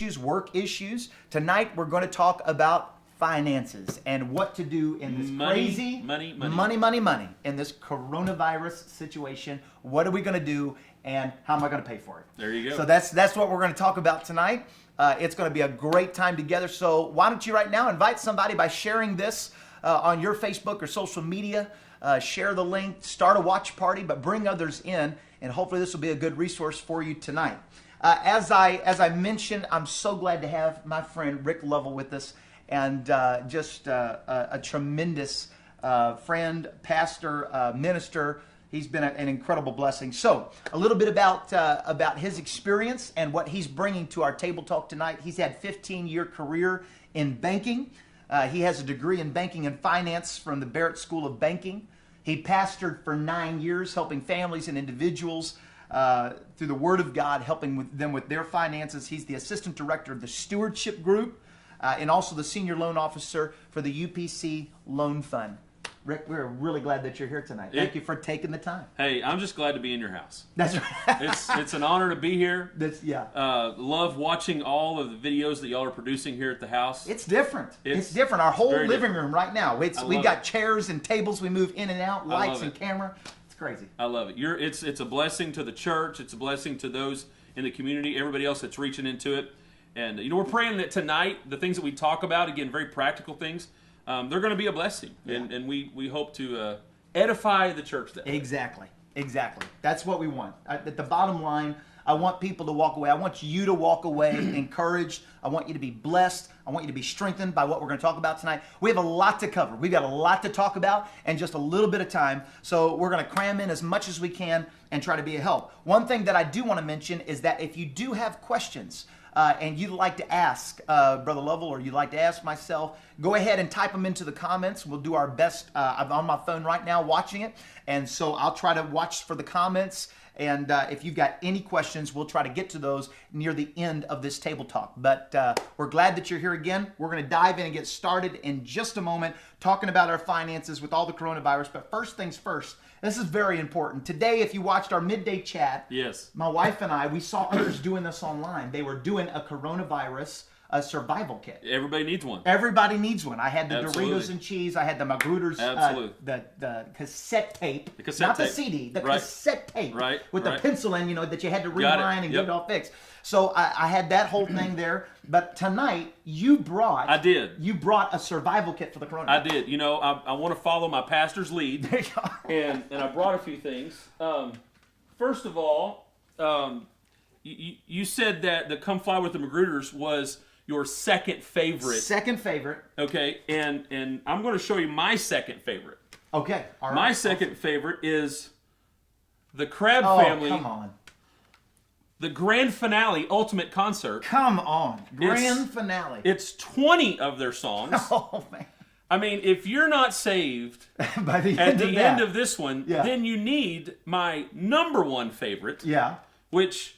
work issues. Tonight, we're going to talk about finances and what to do in this crazy money in this coronavirus situation. What are we going to do, and how am I going to pay for it? There you go. So that's what we're going to talk about tonight. It's going to be a great time together. So why don't you right now invite somebody by sharing this on your Facebook or social media. Share the link, start a watch party, but bring others in, and hopefully this will be a good resource for you tonight. As I mentioned, I'm so glad to have my friend Rick Lovell with us, and just a tremendous friend, pastor, minister. He's been an incredible blessing. So, a little bit about his experience and what he's bringing to our table talk tonight. He's had 15-year career in banking. He has a degree in banking and finance from the Barrett School of Banking. He pastored for 9 years, helping families and individuals through the Word of God, helping them with their finances. He's the assistant director of the Stewardship Group and also the senior loan officer for the UPC Loan Fund. Rick, we're really glad that you're here tonight. Thank you for taking the time. Hey, I'm just glad to be in your house. That's right. It's an honor to be here. Yeah. Love watching all of the videos that y'all are producing here at the house. It's different. It's different. Our whole living room right now. We've got chairs and tables. We move in and out, lights and camera. It's crazy. I love it. It's a blessing to the church. It's a blessing to those in the community, everybody else that's reaching into it. And we're praying that tonight, the things that we talk about, again, very practical things, they're going to be a blessing, and we hope to edify the church that way. Exactly. That's what we want. At the bottom line, I want people to walk away. I want you to walk away encouraged. I want you to be blessed. I want you to be strengthened by what we're going to talk about tonight. We have a lot to cover. We've got a lot to talk about and just a little bit of time, so we're going to cram in as much as we can and try to be a help. One thing that I do want to mention is that if you do have questions, and you'd like to ask Brother Lovell, or you'd like to ask myself, go ahead and type them into the comments. We'll do our best. I'm on my phone right now watching it, and so I'll try to watch for the comments. And if you've got any questions, we'll try to get to those near the end of this table talk. But we're glad that you're here again. We're going to dive in and get started in just a moment, talking about our finances with all the coronavirus. But first things first, this is very important. Today, if you watched our midday chat, yes, my wife and I, we saw others doing this online. They were doing a coronavirus survival kit. Everybody needs one. Everybody needs one. I had the Absolutely. Doritos and cheese. I had the Magruder's, the cassette tape. The cassette not tape. the CD, the Right. cassette tape. Right, With right. the pencil in, that you had to Got it. rewind and Yep. get it all fixed. So I had that whole thing there. But tonight, you brought a survival kit for the coronavirus. I did. I want to follow my pastor's lead. There you go. and I brought a few things. First of all, you said that the Come Fly with the Magruders was your second favorite. Second favorite. Okay, and I'm going to show you my second favorite. Okay, all right. My second favorite is the Crab Oh, Family. come on. The grand finale ultimate concert. Come on. Grand finale. It's 20 of their songs. Oh, man. I mean, if you're not saved By the at end the of end that. of this one, Yeah. then you need my number one favorite, Yeah. which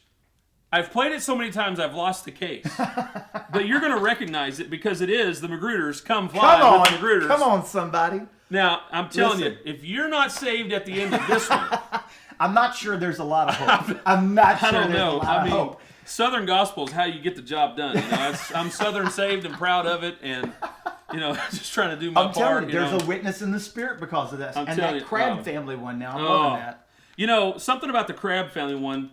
I've played it so many times I've lost the case. But you're going to recognize it because it is the Magruders Come Fly Come on. with the Magruders. Come on, somebody. Now, I'm telling Listen. you, if you're not saved at the end of this one, I'm not sure there's a lot of hope. I'm not sure I don't there's know. a lot I of mean, hope. Southern gospel is how you get the job done. I'm Southern saved and proud of it, and just trying to do my I'm part. telling you, there's a witness in the spirit because of this. I'm And telling that you, Crab Family one now, I'm loving that. Something about the Crab Family one.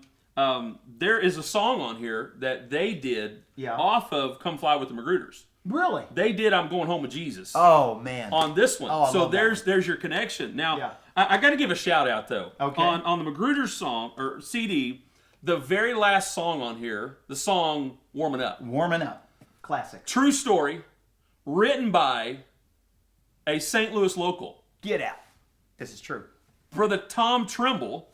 There is a song on here that they did off of "Come Fly with the Magruders." Really? They did "I'm Going Home with Jesus" Oh, man. on this one. Oh, I so love that there's your connection. Now, Yeah. I got to give a shout out though. Okay. On the Magruders song or CD, the very last song on here, the song "Warming Up." Warming up. Classic. True story, written by a St. Louis local. Get out. This is true. Brother Tom Trimble,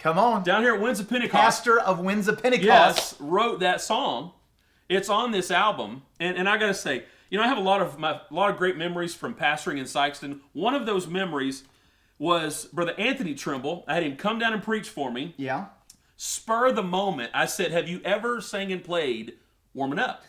Come on. down here at Winds of Pentecost, Pastor of Winds of Pentecost. yes, wrote that song. It's on this album, and I gotta say, I have a lot of great memories from pastoring in Sikeston. One of those memories was Brother Anthony Trimble. I had him come down and preach for me. Yeah. Spur of the moment, I said, "Have you ever sang and played Warming Up?"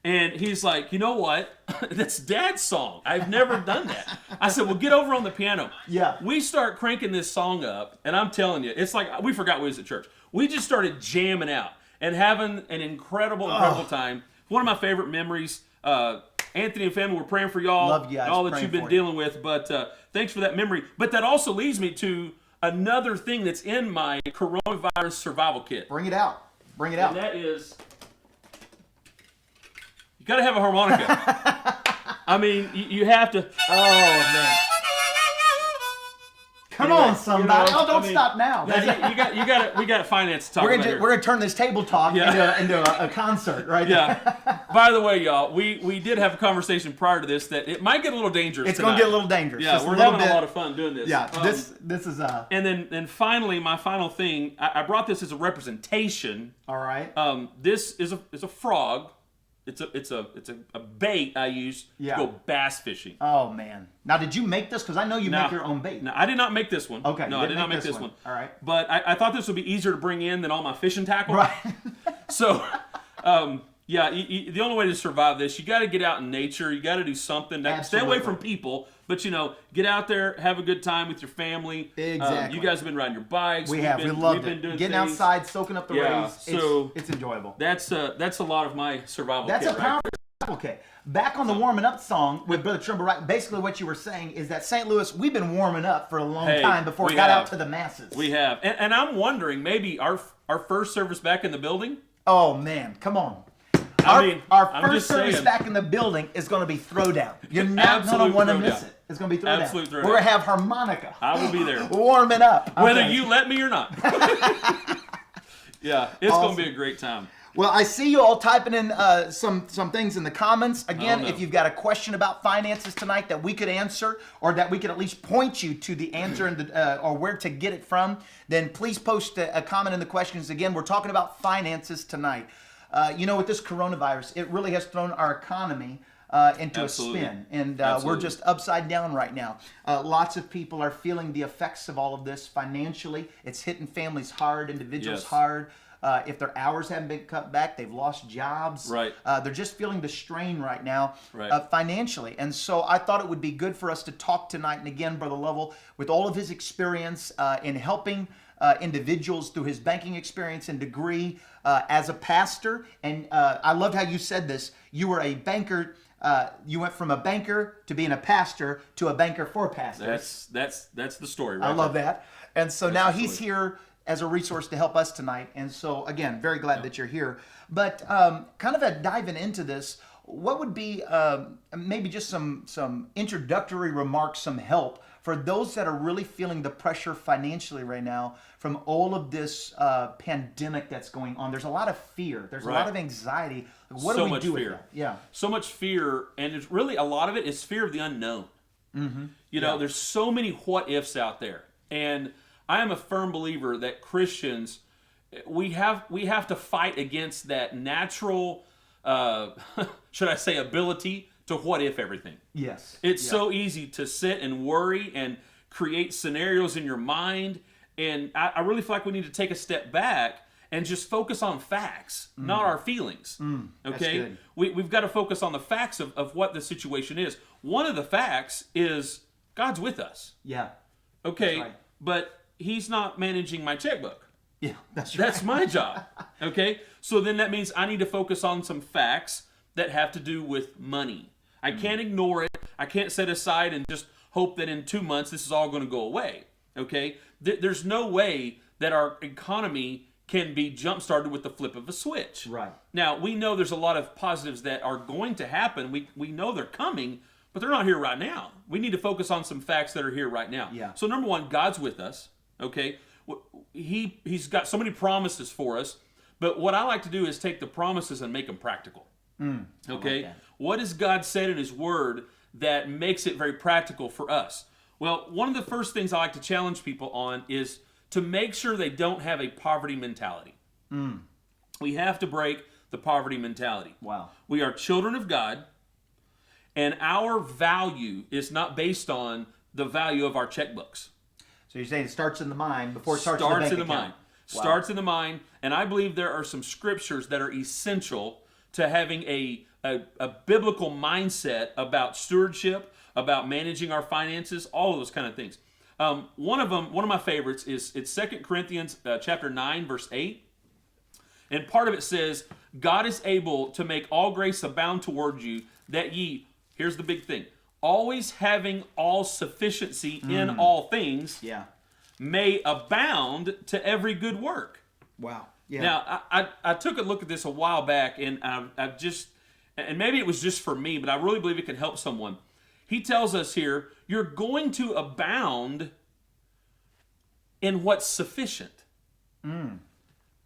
And he's like, "You know what? That's Dad's song. I've never done that." I said, "Well, get over on the piano." Yeah. We start cranking this song up, and I'm telling you, it's like we forgot we was at church. We just started jamming out. and having an incredible time. One of my favorite memories. Anthony and family, we're praying for y'all. Love you guys. And all that Praying you've been for you. dealing with. But thanks for that memory. But that also leads me to another thing that's in my coronavirus survival kit. Bring it out. Bring it And out. that is, you got to have a harmonica. I mean, you have to. Oh, man. Come Anyway, on, somebody. you know, Oh, don't I mean, stop now. we got finance to talk We're about gonna, here. we're gonna turn this table talk Yeah. into a concert, right? Yeah. By the way, y'all, we did have a conversation prior to this that it might get a little dangerous. It's tonight. gonna get a little dangerous. Yeah, Just we're a little having bit. a lot of fun doing this. Yeah, this is And then finally, my final thing. I brought this as a representation. all right. This is a frog. It's a bait I use Yeah. to go bass fishing. Oh man. Now, did you make this? Because I know you Now- make your own bait. No, I did not make this one. Okay, No, you I didn't did not make make this this one. one. All right. But I thought this would be easier to bring in than all my fishing tackle. Right. So, yeah, the only way to survive this, you got to get out in nature. You got to do something. Stay away Absolutely. from people, but get out there, have a good time with your family. Exactly. You guys have been riding your bikes. we We've have. been, We loved we've been it. doing Getting things. outside, soaking up the Yeah, rays. so- It's enjoyable. That's a lot of my survival. That's kit a right powerful. Okay, back on the warming up song with Brother Trimble, right? Basically, what you were saying is that St. Louis, we've been warming up for a long Hey, time before it we got have. out to the masses. We have, and I'm wondering maybe our first service back in the building. Oh man, come on. I'm Our first just service saying. back in the building is going to be throwdown. You're not going Absolute to want to throwdown. miss it. It's going to be throwdown. Absolute throwdown. We're going to have harmonica. I will be there. Warming up. Whether Okay. you let me or not. Yeah, it's Awesome. going to be a great time. Well, I see you all typing in some things in the comments. Again, Oh, no. if you've got a question about finances tonight that we could answer, or that we could at least point you to the answer and or where to get it from, then please post a comment in the questions. Again, we're talking about finances tonight. With this coronavirus, it really has thrown our economy into Absolutely. a spin, and we're Absolutely. just upside down right now. Lots of people are feeling the effects of all of this financially. It's hitting families hard, individuals Yes. hard. If their hours haven't been cut back, they've lost jobs. Right. They're just feeling the strain right now Right. financially. And so I thought it would be good for us to talk tonight. And again, Brother Lovell, with all of his experience in helping individuals through his banking experience and degree as a pastor. And I loved how you said this. You were a banker. You went from a banker to being a pastor to a banker for pastors. That's the story, right? I love that. And so now he's absolutely. here as a resource to help us tonight. And so, again, very glad that you're here. But kind of diving into this, what would be maybe just some introductory remarks, some help for those that are really feeling the pressure financially right now from all of this pandemic that's going on? There's a lot of fear. There's a lot Right. of anxiety. What So do we much do fear. with that? Yeah. So much fear, and it's really a lot of it is fear of the unknown. There's so many what ifs out there, and I am a firm believer that Christians we have to fight against that natural, should I say, ability to what if everything. Yes. It's so easy to sit and worry and create scenarios in your mind, and I really feel like we need to take a step back and just focus on facts, not our feelings. Okay, good. we've got to focus on the facts of what the situation is. One of the facts is God's with us. Yeah. Okay, That's right. but He's not managing my checkbook. Yeah. That's right. That's my job. Okay? So then that means I need to focus on some facts that have to do with money. I can't ignore it. I can't set aside and just hope that in 2 months this is all going to go away. Okay? There's no way that our economy can be jump-started with the flip of a switch. Right. Now, we know there's a lot of positives that are going to happen. We know they're coming, but they're not here right now. We need to focus on some facts that are here right now. Yeah. So number one, God's with us. Okay? He's got so many promises for us, but what I like to do is take the promises and make them practical. Okay? that. What has God said in His Word that makes it very practical for us? Well, one of the first things I like to challenge people on is to make sure they don't have a poverty mentality. We have to break the poverty mentality. Wow. We are children of God, and our value is not based on the value of our checkbooks. So you're saying it starts in the mind before it starts in the bank account. mind. Wow. Starts in the mind, and I believe there are some scriptures that are essential to having a biblical mindset about stewardship, about managing our finances, all of those kind of things. One of my favorites is it's 2 Corinthians chapter 9, verse 8. And part of it says, God is able to make all grace abound toward you, that ye, here's the big thing, always having all sufficiency in all things, Yeah. may abound to every good work. Wow. Yeah. Now, I took a look at this a while back, and I've just, and maybe it was just for me, but I really believe it can help someone. He tells us here, you're going to abound in what's sufficient.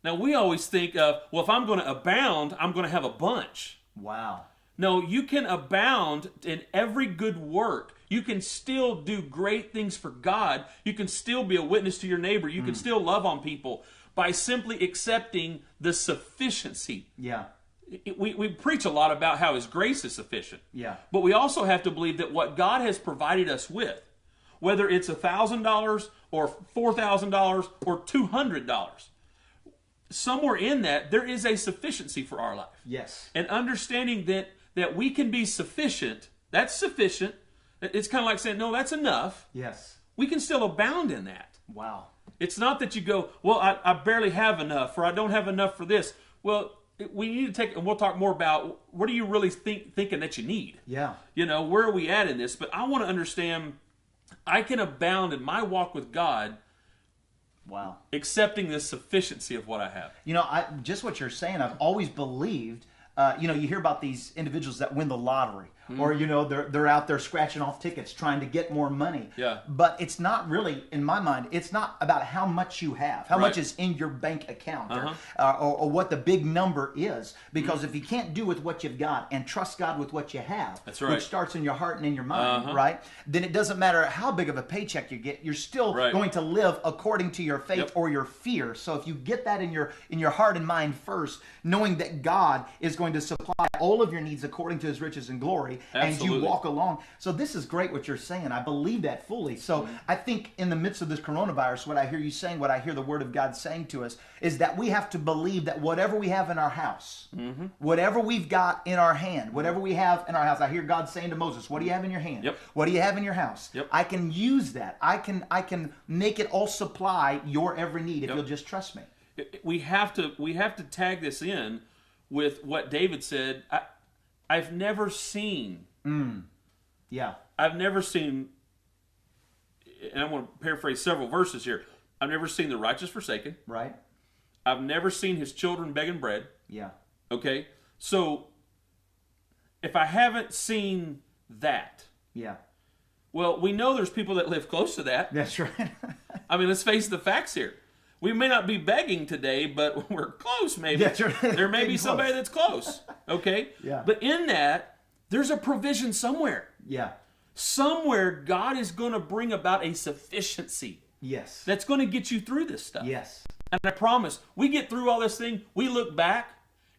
Now, we always think of, well, if I'm going to abound, I'm going to have a bunch. Wow. No, you can abound in every good work. You can still do great things for God. You can still be a witness to your neighbor. You can still love on people by simply accepting the sufficiency. Yeah. We preach a lot about how His grace is sufficient. Yeah. But we also have to believe that what God has provided us with, whether it's $1,000 or $4,000 or $200, somewhere in that, there is a sufficiency for our life. Yes. And understanding that we can be sufficient, that's sufficient. It's kind of like saying, no, that's enough. Yes. We can still abound in that. Wow. It's not that you go, well, I barely have enough, or I don't have enough for this. Well, we need to take, and we'll talk more about, what are you really thinking that you need? Yeah. You know, where are we at in this? But I want to understand, I can abound in my walk with God, Wow. accepting the sufficiency of what I have. You know, just what you're saying, I've always believed, you hear about these individuals that win the lottery, or, they're out there scratching off tickets trying to get more money. Yeah. But it's not really, in my mind, it's not about how much you have, how much Right. is in your bank account, or what the big number is. Because if you can't do with what you've got and trust God with what you have, That's right. which starts in your heart and in your mind, right? Then it doesn't matter how big of a paycheck you get, you're still Right. going to live according to your faith Yep. or your fear. So if you get that in your heart and mind first, knowing that God is going to supply all of your needs according to His riches and glory, and you Absolutely. walk along. So this is great what you're saying. I believe that fully. So I think in the midst of this coronavirus, what I hear you saying, what I hear the Word of God saying to us, is that we have to believe that whatever we have in our house, whatever we've got in our hand, whatever we have in our house, I hear God saying to Moses, what do you have in your hand? Yep. What do you have in your house? Yep. I can use that. I can make it all supply your every need if you'll just trust me. We have to tag this in with what David said. I've never seen, Yeah. and I want to paraphrase several verses here. I've never seen the righteous forsaken. Right? I've never seen his children begging bread. Yeah. Okay? So, if I haven't seen that, Yeah. well, we know there's people that live close to that. That's right. I mean, let's face the facts here. We may not be begging today, but we're close maybe. That's right. There may be Getting somebody close. that's close. Okay? Yeah. But in that, there's a provision somewhere. Yeah. Somewhere God is going to bring about a sufficiency Yes. that's going to get you through this stuff. Yes. And I promise, we get through all this thing, we look back,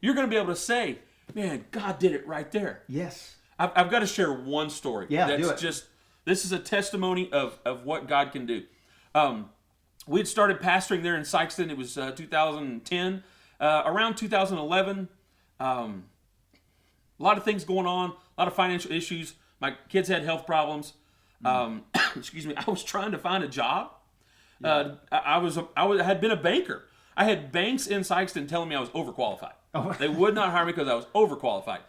you're going to be able to say, man, God did it right there. Yes. I've got to share one story. Yeah, that's do it. This is a testimony of what God can do. We'd started pastoring there in Sykeston. It was 2010. Around 2011, a lot of things going on, a lot of financial issues. My kids had health problems. Excuse me. I was trying to find a job. I had been a banker. I had banks in Sykeston telling me I was overqualified. Oh. They would not hire me because I was overqualified.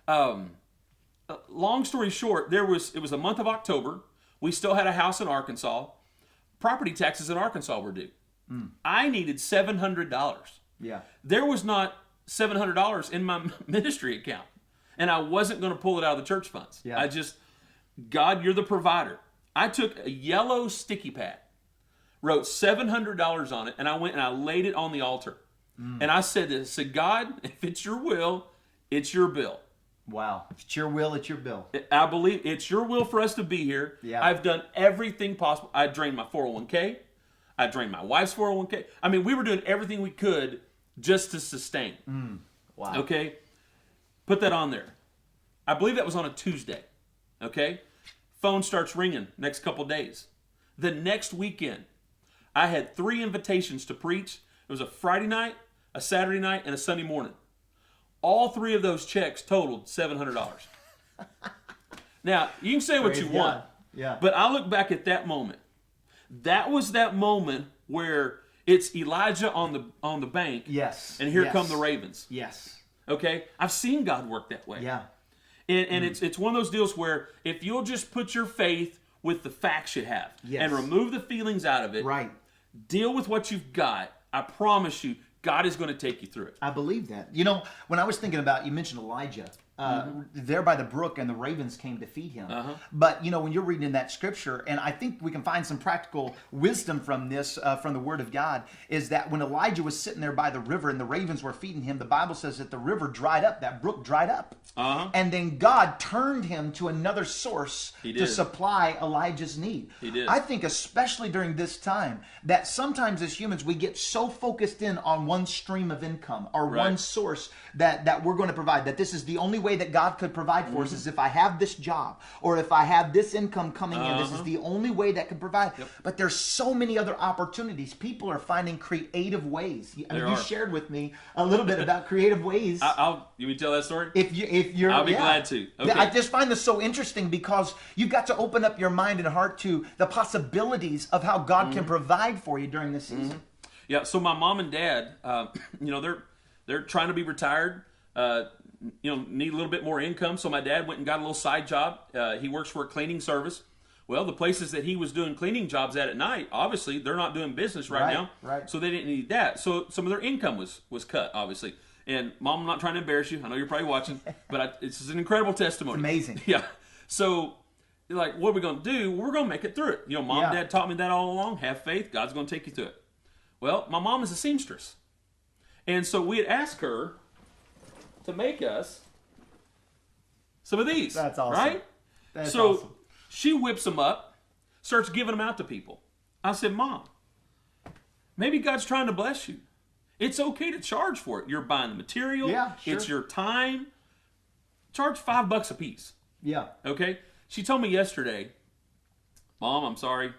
Wow. Long story short, it was the month of October. We still had a house in Arkansas. Property taxes in Arkansas were due. I needed $700. Yeah. There was not $700 in my ministry account, and I wasn't going to pull it out of the church funds. Yeah. God, you're the provider. I took a yellow sticky pad, wrote $700 on it, and I went and I laid it on the altar. And I said this, I said, God, if it's your will, it's your bill. Wow. If it's your will, it's your bill. I believe it's your will for us to be here. Yeah. I've done everything possible. I drained my 401k. I drained my wife's 401k. I mean, we were doing everything we could just to sustain. Wow. Okay? Put that on there. I believe that was on a Tuesday. Okay? Phone starts ringing next couple days. The next weekend, I had 3 invitations to preach. It was a Friday night, a Saturday night, and a Sunday morning. All 3 of those checks totaled $700. Now, you can say what you want. Yeah. But I look back at that moment. That was that moment where It's Elijah on the bank. Yes. And here Yes. come the ravens. Yes. Okay? I've seen God work that way. Yeah. And it's one of those deals where if you'll just put your faith with the facts you have Yes. and remove the feelings out of it, Right. deal with what you've got, I promise you, God is going to take you through it. I believe that. You know, when I was thinking about, you mentioned Elijah, there by the brook, and the ravens came to feed him. But, you know, when you're reading in that scripture, and I think we can find some practical wisdom from this, from the Word of God, is that when Elijah was sitting there by the river and the ravens were feeding him, the Bible says that the river dried up, that brook dried up. And then God turned him to another source to supply Elijah's need. He did. I think especially during this time, that sometimes as humans, we get so focused in on one stream of income or one source that we're going to provide, that this is the only way that God could provide for us is if I have this job or if I have this income coming in. This is the only way that can provide. But there's so many other opportunities. People are finding creative ways. I mean, you shared with me a little bit about creative ways. You want me to tell that story? I'll be glad to. Okay. I just find this so interesting because you've got to open up your mind and heart to the possibilities of how God can provide for you during this season. Yeah. So my mom and dad, you know, they're trying to be retired. You know, need a little bit more income. So my dad went and got a little side job. He works for a cleaning service. Well, the places that he was doing cleaning jobs at night, obviously, they're not doing business right now. Right. So they didn't need that. So some of their income was cut, obviously. And Mom, I'm not trying to embarrass you. I know you're probably watching, but this is an incredible testimony. It's amazing. Yeah. So, like, what are we going to do? We're going to make it through it. You know, Mom and Dad taught me that all along. Have faith. God's going to take you through it. Well, my mom is a seamstress. And so we had asked her to make us some of these. That's awesome. Right? That's so awesome. she whips them up, starts giving them out to people. I said, Mom, maybe God's trying to bless you. It's okay to charge for it. You're buying the material. Yeah, sure. It's your time. Charge $5 a piece. Yeah. Okay? She told me yesterday, Mom, I'm sorry.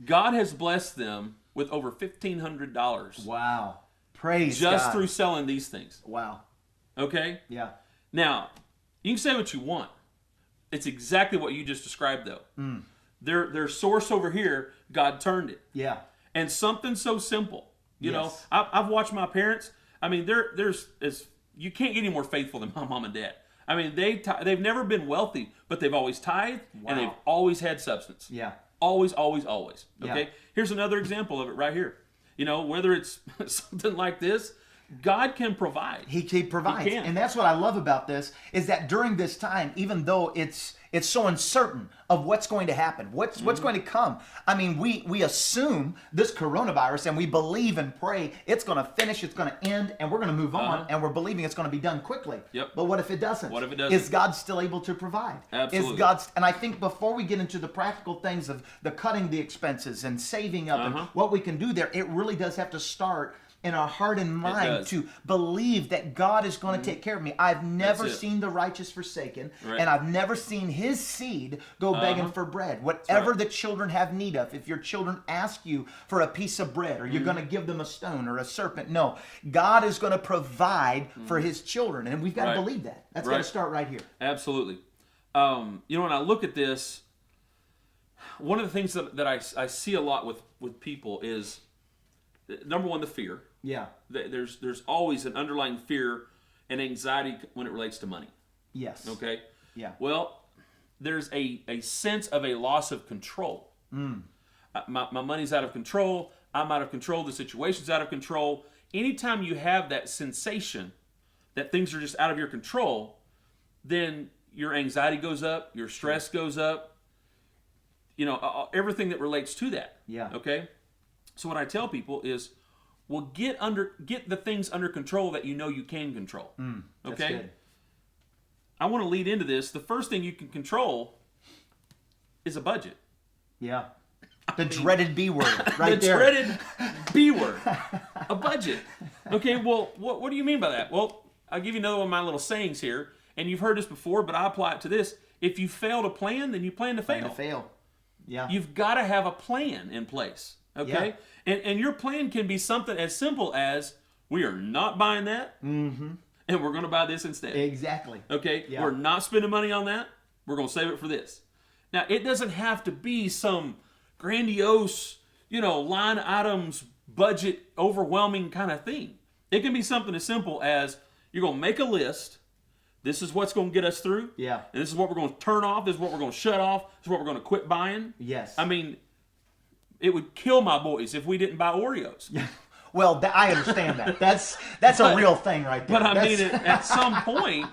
God has blessed them with over $1,500. Wow. Praise just God. through selling these things. Wow. Okay? Yeah. Now, you can say what you want. It's exactly what you just described, though. Their source over here, God turned it. Yeah. And something so simple. You know, Yes. I've watched my parents. I mean, you can't get any more faithful than my mom and dad. I mean, they've never been wealthy, but they've always tithed, and they've always had substance. Yeah. Always, always, always. Okay? Yeah. Here's another example of it right here. You know, whether it's something like this, God can provide. He provides. He can. And that's what I love about this, is that during this time, even though it's so uncertain of what's going to happen, what's going to come. I mean, we assume this coronavirus and we believe and pray it's going to finish, it's going to end, and we're going to move on, and we're believing it's going to be done quickly. Yep. But what if it doesn't? What if it doesn't? Is God still able to provide? Absolutely. And I think before we get into the practical things of the cutting the expenses and saving up and what we can do there, it really does have to start in our heart and mind to believe that God is going to take care of me. I've never seen the righteous forsaken, and I've never seen his seed go begging for bread. Whatever the children have need of, if your children ask you for a piece of bread, or you're going to give them a stone or a serpent, no. God is going to provide for his children, and we've got to believe that. That's got to start right here. Absolutely. You know, when I look at this, one of the things that I see a lot with people is, number one, the fear. Yeah. There's always an underlying fear and anxiety when it relates to money. Yes. Okay? Yeah. Well, there's a sense of a loss of control. My money's out of control. I'm out of control. The situation's out of control. Anytime you have that sensation that things are just out of your control, then your anxiety goes up, your stress goes up, you know, everything that relates to that. Yeah. Okay? So what I tell people is, well, get the things under control that you know you can control. That's okay? good. I want to lead into this. The first thing you can control is a budget. Yeah. The dreaded B word right The there. dreaded B word. A budget. Okay, well, what do you mean by that? Well, I'll give you another one of my little sayings here, and you've heard this before, but I apply it to this. If you fail to plan, then you plan to fail. Plan to fail. Yeah. You've got to have a plan in place. Okay? And your plan can be something as simple as, we are not buying that, and we're going to buy this instead. Exactly. Okay? Yeah. We're not spending money on that. We're going to save it for this. Now, it doesn't have to be some grandiose line items, budget overwhelming kind of thing. It can be something as simple as you're going to make a list. This is what's going to get us through. Yeah. And this is what we're going to turn off. This is what we're going to shut off. This is what we're going to quit buying. Yes. I mean, it would kill my boys if we didn't buy Oreos. Well, I understand that. That's a real thing right there. But I mean, at some point,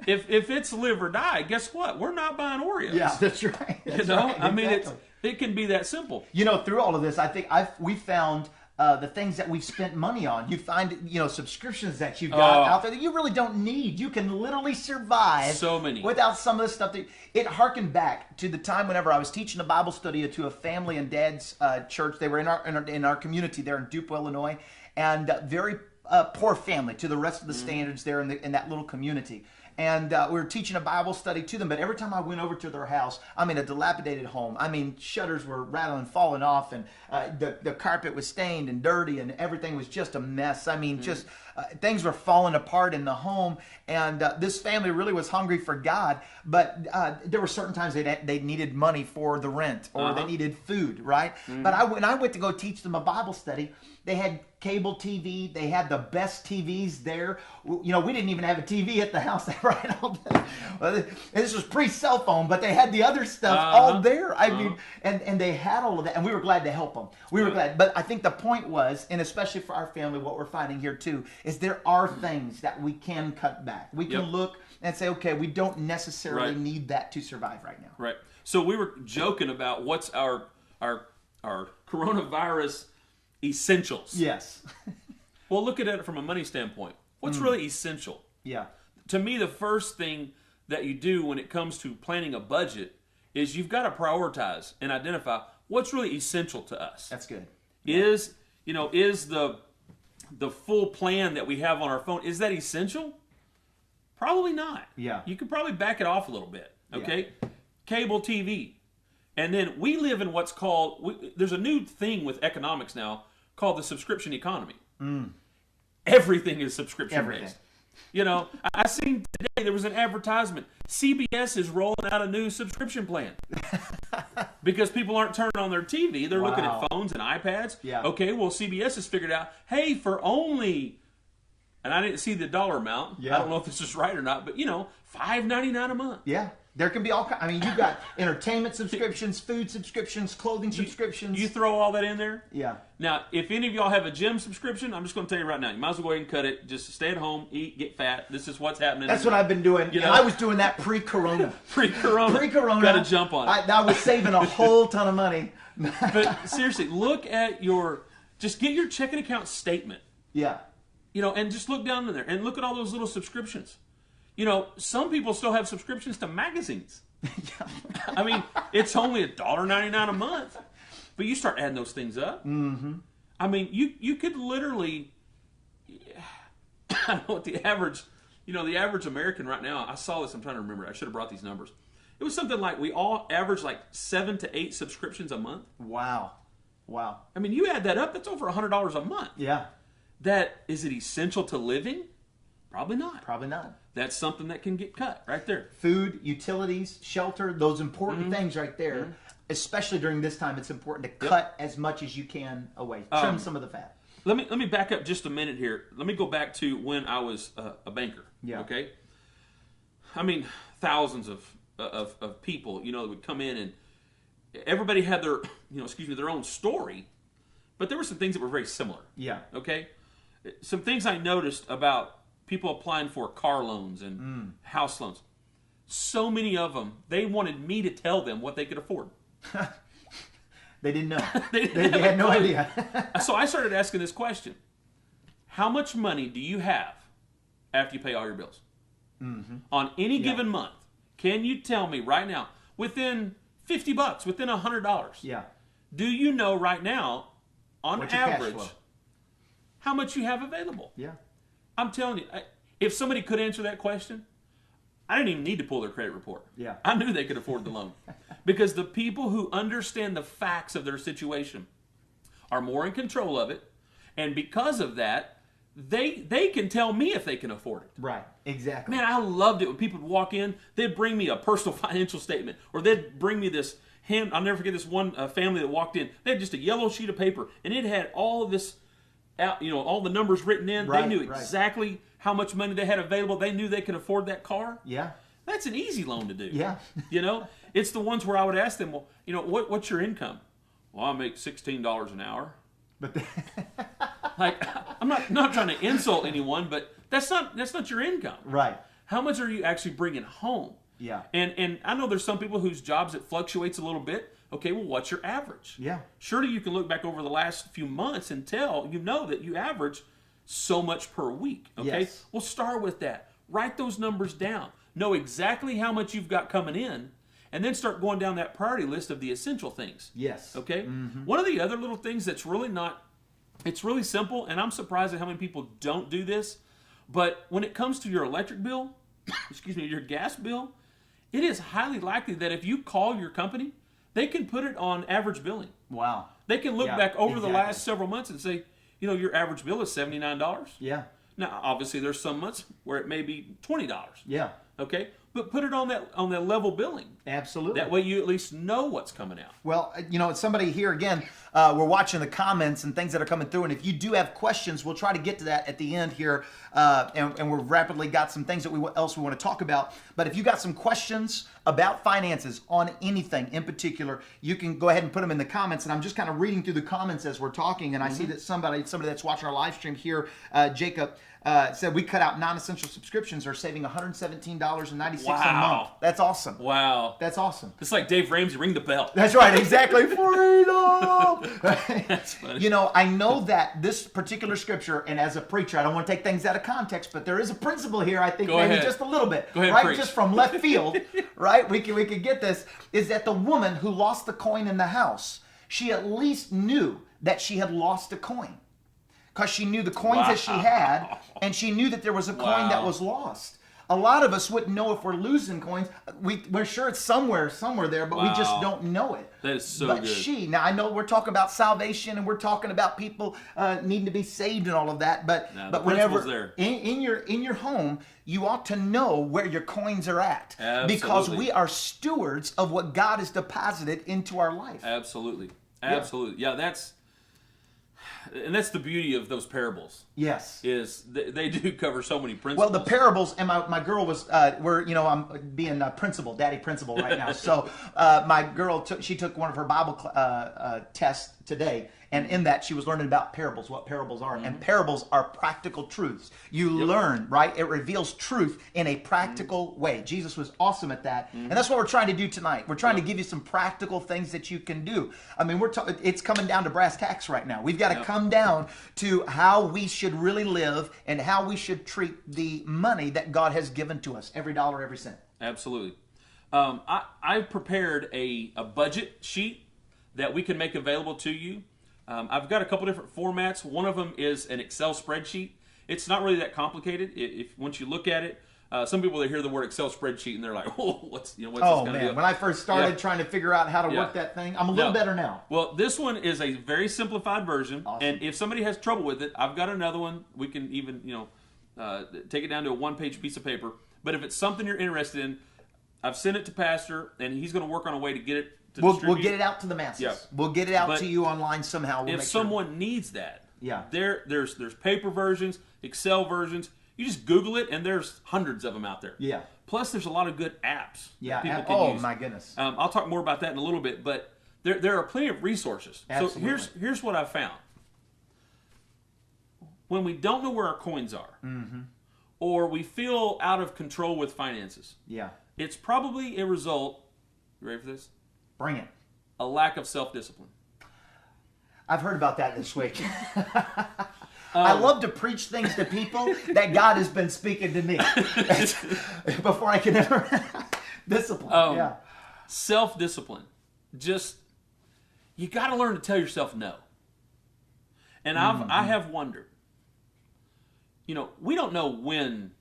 if it's live or die, guess what? We're not buying Oreos. Yeah, that's right. That's right. I mean, Exactly. it can be that simple. Through all of this, I think we found the things that we've spent money on. You find, subscriptions that you've got out there that you really don't need. You can literally survive So many. without some of the stuff. It harkened back to the time whenever I was teaching a Bible study to a family and dad's church. They were in our community there in Dupe, Illinois, and very poor family to the rest of the standards there in that little community. And we were teaching a Bible study to them, but every time I went over to their house, I mean, a dilapidated home. I mean, shutters were rattling, falling off, and the carpet was stained and dirty, and everything was just a mess. I mean, just things were falling apart in the home, and this family really was hungry for God, but there were certain times they needed money for the rent, or they needed food, right? But when I went to go teach them a Bible study, they had cable TV. They had the best TVs there. We didn't even have a TV at the house. Right? Well, this was pre-cell phone, but they had the other stuff all there. I mean, and they had all of that, and we were glad to help them. We were glad. But I think the point was, and especially for our family, what we're finding here too, is there are things that we can cut back. We can look and say, okay, we don't necessarily need that to survive right now. Right. So we were joking about what's our coronavirus essentials. Yes. Well, look at it from a money standpoint. What's really essential? Yeah. To me, the first thing that you do when it comes to planning a budget is you've got to prioritize and identify what's really essential to us. That's good. Is the full plan that we have on our phone, is that essential? Probably not. Yeah. You could probably back it off a little bit. Okay. Yeah. Cable TV. And then we live in what's called, there's a new thing with economics now called the subscription economy. Everything is subscription based. I seen today there was an advertisement. CBS is rolling out a new subscription plan because people aren't turning on their TV. They're looking at phones and iPads. Yeah. Okay, well, CBS has figured out, hey, for only, and I didn't see the dollar amount. Yeah. I don't know if this is right or not, but, $5.99 a month. Yeah. There can be all kinds. I mean, you've got entertainment subscriptions, food subscriptions, clothing subscriptions. You throw all that in there? Yeah. Now, if any of y'all have a gym subscription, I'm just going to tell you right now, you might as well go ahead and cut it. Just stay at home, eat, get fat. This is what's happening. That's what I've been doing. And I was doing that pre-corona. Pre-corona. Got to jump on it. I was saving a whole ton of money. But seriously, look at just get your checking account statement. Yeah. And just look down in there and look at all those little subscriptions. Some people still have subscriptions to magazines. I mean, it's only $1.99 a month, but you start adding those things up. Mm-hmm. I mean, you could literally, I don't know what the average American right now, I saw this, I'm trying to remember, I should have brought these numbers. It was something like we all average like 7 to 8 subscriptions a month. Wow. I mean, you add that up, that's over $100 a month. Yeah. Is it essential to living? Probably not. That's something that can get cut right there. Food, utilities, shelter, those important things right there. Especially during this time, it's important to cut as much as you can away. Trim some of the fat. Let me back up just a minute here. Let me go back to when I was a banker. Yeah. Okay. I mean, thousands of people, that would come in, and everybody had their, their own story, but there were some things that were very similar. Yeah. Okay. Some things I noticed about people applying for car loans and house loans. So many of them, they wanted me to tell them what they could afford. They didn't know. they had no idea. So I started asking this question. How much money do you have after you pay all your bills? Mm-hmm. On any given month, can you tell me right now, within $50, within $100, yeah, do you know right now, on what's your cash average, flow? How much you have available? Yeah. I'm telling you, if somebody could answer that question, I didn't even need to pull their credit report. Yeah. I knew they could afford the loan. Because the people who understand the facts of their situation are more in control of it. And because of that, they can tell me if they can afford it. Right. Exactly. Man, I loved it when people would walk in, they'd bring me a personal financial statement, or they'd bring me this I'll never forget this one family that walked in. They had just a yellow sheet of paper, and it had all of this, all the numbers written in. Right, they knew right. exactly how much money they had available. They knew they could afford that car. Yeah. That's an easy loan to do. Yeah. It's the ones where I would ask them, well, what's your income? Well, I make $16 an hour. But Like, I'm not trying to insult anyone, but that's not your income. right. How much are you actually bringing home? Yeah. And I know there's some people whose jobs it fluctuates a little bit. Okay, well, what's your average? Yeah. Surely you can look back over the last few months and tell that you average so much per week. Okay, Yes. Well, start with that. Write those numbers down. Know exactly how much you've got coming in, and then start going down that priority list of the essential things. Yes. Okay. One of the other little things that's really not, it's really simple, and I'm surprised at how many people don't do this. But when it comes to your electric bill, your gas bill, it is highly likely that if you call your company, they can put it on average billing. Wow. They can look Yeah, back over the exactly. last several months and say, your average bill is $79. Yeah. Now, obviously, there's some months where it may be $20. Yeah. Okay, but put it on that level billing. Absolutely. That way, you at least know what's coming out. Well, somebody here again, we're watching the comments and things that are coming through. And if you do have questions, we'll try to get to that at the end here. And we've rapidly got some things that we want to talk about. But if you got some questions about finances on anything in particular, you can go ahead and put them in the comments. And I'm just kind of reading through the comments as we're talking. And I see that somebody that's watching our live stream here, Jacob, said we cut out non-essential subscriptions are saving $117.96 a month. Wow. That's awesome. Wow. That's awesome. It's like Dave Ramsey, ring the bell. That's right, exactly. Freedom. That's funny. I know that this particular scripture, and as a preacher, I don't want to take things out of context, but there is a principle here. I think Go maybe ahead. just a little bit, Go ahead, right? preach. Just from left field, right? We can get this. Is that the woman who lost the coin in the house? She at least knew that she had lost a coin, because she knew the coins that she had, and she knew that there was a coin that Wow. was lost. A lot of us wouldn't know if we're losing coins. We're sure it's somewhere there, but we just Wow. don't know it. That is so But good. now I know we're talking about salvation and we're talking about people needing to be saved and all of that, but No, the but whenever principle's there. in your home, you ought to know where your coins are at, because Absolutely. we are stewards of what God has deposited into our life. Absolutely. Yeah, that's the beauty of those parables. Yes. Is they do cover so many Well, principles. the parables, and my girl was, I'm being daddy principal right now. So my girl took one of her Bible tests today, and in that she was learning about parables, what parables are. And parables are practical truths. You learn, right? It reveals truth in a practical way. Jesus was awesome at that. And that's what we're trying to do tonight. We're trying to give you some practical things that you can do. I mean, it's coming down to brass tacks right now. We've got to come down to how we should really live and how we should treat the money that God has given to us. Every dollar, every cent. Absolutely. I prepared a budget sheet that we can make available to you. I've got a couple different formats. One of them is an Excel spreadsheet. It's not really that complicated. If once you look at it, some people they hear the word Excel spreadsheet and they're like, "Oh, what's this Oh going to man, do?" when I first started Yeah. trying to figure out how to work that thing, I'm a little No. better now. Well, this one is a very simplified version, Awesome. and if somebody has trouble with it, I've got another one. We can even take it down to a one-page piece of paper. But if it's something you're interested in, I've sent it to Pastor, and he's going to work on a way to get it to We'll distribute. get it out to the masses. Yeah. We'll get it out But to you online somehow. We'll If make sure. someone needs that, Yeah. there's paper versions, Excel versions. You just Google it, and there's hundreds of them out there. Yeah. Plus, there's a lot of good apps Yeah. that people can Oh use. my goodness. I'll talk more about that in a little bit, but there are plenty of resources. Absolutely. So here's what I found. When we don't know where our coins are, or we feel out of control with finances, Yeah. it's probably a result, you ready for this? Bring it. A lack of self-discipline. I've heard about that this week. I love to preach things to people that God has been speaking to me before I can ever discipline. Yeah. Self-discipline. Just, you got to learn to tell yourself no. And I have wondered, we don't know when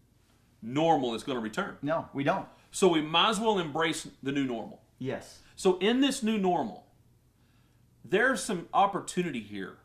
normal is going to return. No, we don't. So we might as well embrace the new normal. Yes. So in this new normal, there's some opportunity here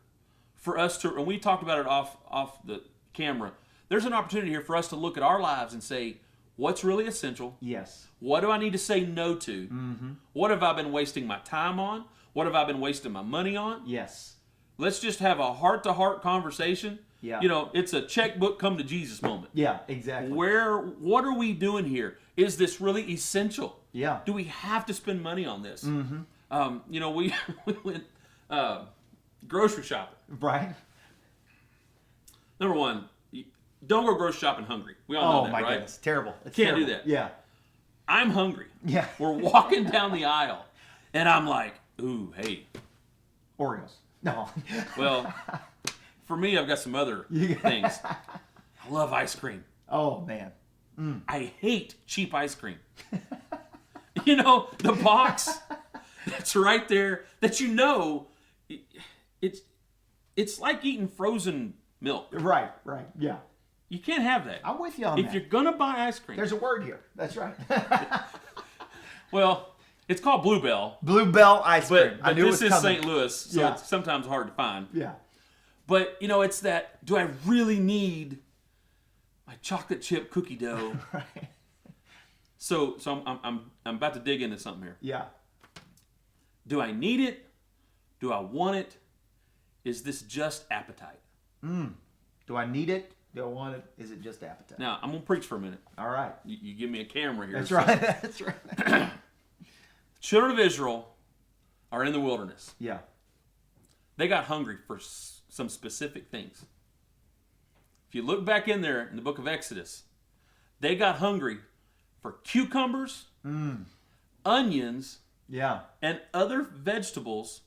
for us to, and we talked about it off the camera, there's an opportunity here for us to look at our lives and say, what's really essential, Yes. what do I need to say no to, what have I been wasting my time on, what have I been wasting my money on. Yes. Let's just have a heart-to-heart conversation. Yeah. You know, it's a checkbook come to Jesus moment. Yeah, exactly. What are we doing here? Is this really essential? Yeah. Do we have to spend money on this? You know, we went grocery shopping. Right? Number one, don't go grocery shopping hungry. We all know Oh, that, my right? goodness. Terrible. It's Can't do terrible. that. Yeah. I'm hungry. Yeah. We're walking down the aisle, and I'm like, ooh, hey. Oreos. No. Well, for me, I've got some other things. I love ice cream. Oh, man. I hate cheap ice cream. You know, the box that's right there that you know, it's like eating frozen milk. Right. Yeah. You can't have that. I'm with you on If that. you're going to buy ice cream. There's a word here. That's right. Well, it's called Bluebell. Bluebell ice cream. But I knew this it was is coming. St. Louis, so Yeah. it's sometimes hard to find. Yeah. But, you know, it's that, do I really need my chocolate chip cookie dough? Right. So I'm about to dig into something here. Yeah. Do I need it? Do I want it? Is this just appetite? Do I need it? Do I want it? Is it just appetite? Now, I'm going to preach for a minute. All right. You give me a camera here. That's So- right. That's right. Children of Israel are in the wilderness. Yeah. They got hungry for some specific things. If you look back in there in the book of Exodus, they got hungry for cucumbers, onions, Yeah. and other vegetables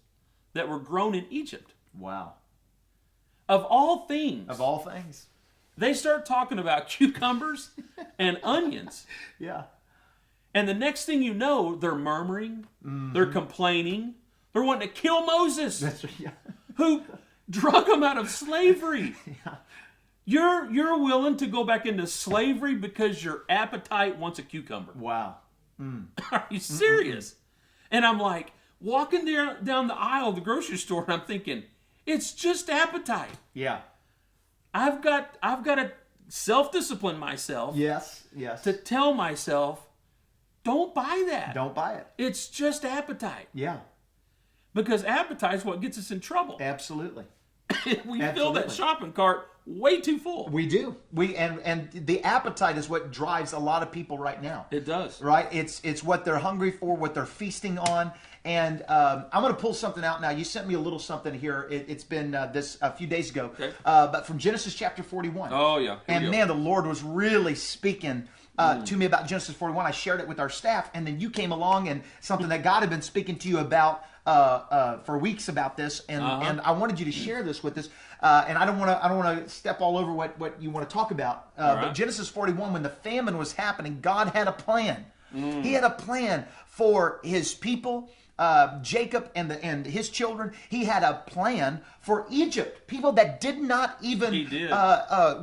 that were grown in Egypt. Wow. Of all things, Of all things. they start talking about cucumbers and onions. Yeah. And the next thing you know, they're murmuring, they're complaining, they're wanting to kill Moses, That's right. Yeah. who drug them out of slavery. Yeah. You're willing to go back into slavery because your appetite wants a cucumber. Wow. Are you serious? And I'm like, walking there down the aisle of the grocery store, and I'm thinking, it's just appetite. Yeah. I've got to self-discipline myself Yes. Yes. to tell myself, don't buy that. Don't buy it. It's just appetite. Yeah. Because appetite is what gets us in trouble. Absolutely. We fill that Absolutely. shopping cart way too full. We do. And the appetite is what drives a lot of people right now. It does. Right? It's what they're hungry for, what they're feasting on. And I'm going to pull something out now. You sent me a little something here. It's been a few days ago. Okay. But from Genesis chapter 41. Oh, yeah. Here we And go. man, the Lord was really speaking to me about Genesis 41. I shared it with our staff, and then you came along and something that God had been speaking to you about for weeks about this, and I wanted you to share this with us. And I don't want to step all over what you want to talk about. right. But Genesis 41, when the famine was happening, God had a plan. He had a plan for His people. Jacob and his children. He had a plan for Egypt, people that did not even He did.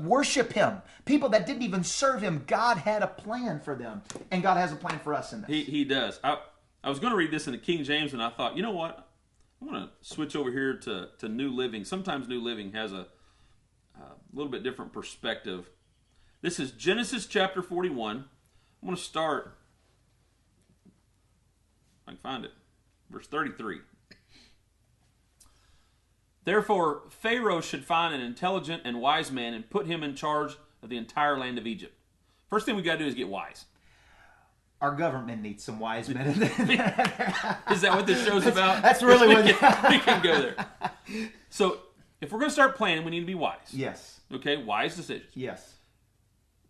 worship him, people that didn't even serve him. God had a plan for them, and God has a plan for us in this. He does. I was going to read this in the King James, and I thought, you know what? I'm going to switch over here to New Living. Sometimes New Living has a little bit different perspective. This is Genesis chapter 41. I'm going to start, if I can find it, verse 33. Therefore, Pharaoh should find an intelligent and wise man and put him in charge of the entire land of Egypt. First thing we got to do is get wise. Our government needs some wise men in there. Is that what this show's about? That's really we what. we can go there. So, if we're going to start planning, we need to be wise. Yes. Okay, wise decisions. Yes.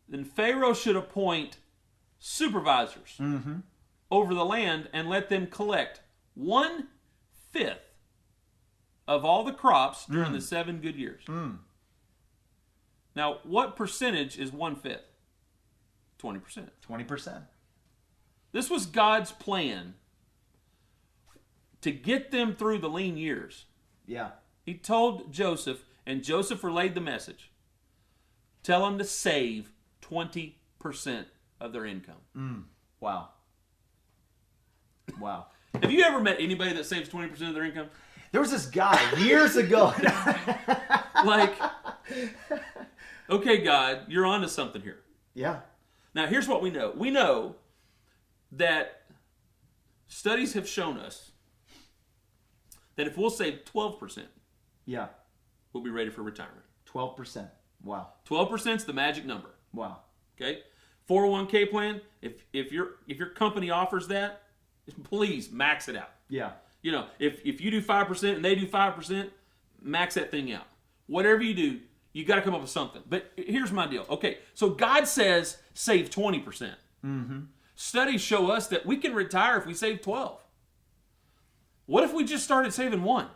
Then Pharaoh should appoint supervisors over the land and let them collect 1/5 of all the crops during the 7 good years. Now, what percentage is 1/5? 20%. 20%. This was God's plan to get them through the lean years. Yeah. He told Joseph, and Joseph relayed the message. Tell them to save 20% of their income. Wow. Wow. Have you ever met anybody that saves 20% of their income? There was this guy years ago. Like, okay, God, you're onto something here. Yeah. Now, here's what we know. We know that studies have shown us that if we'll save 12%, Yeah. we'll be ready for retirement. 12%. Wow. 12% is the magic number. Wow. Okay? 401k plan, if your company offers that, please max it out. Yeah. You know, if you do 5% and they do 5%, max that thing out. Whatever you do, you got to come up with something. But here's my deal. Okay, so God says save 20%. Mm-hmm. Studies show us that we can retire if we save 12. What if we just started saving 1?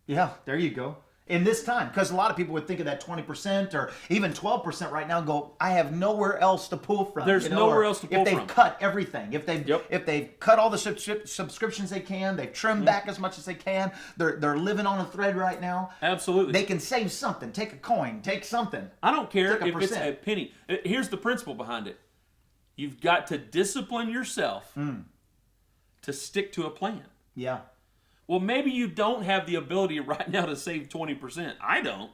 Yeah, there you go. In this time, because a lot of people would think of that 20% or even 12% right now and go, I have nowhere else to pull from. There's nowhere else to pull from. If from. they've cut everything, if they've cut all the subscriptions they can, they've trimmed back as much as they can, they're living on a thread right now. Absolutely. They can save something, take a coin, take something. I don't care Take a if it's percent. a penny. Here's the principle behind it. You've got to discipline yourself to stick to a plan. Yeah. Well, maybe you don't have the ability right now to save 20%. I don't.